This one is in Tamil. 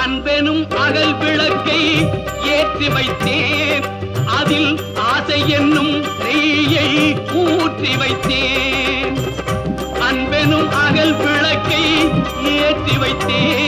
அன்பெனும் அகல் விளக்கை ஏற்றி வைத்தேன், அதில் ஆசை என்னும் நெய்யை ஊற்றி வைத்தேன். அன்பெனும் அகல் விளக்கை ஏற்றி வைத்தேன்.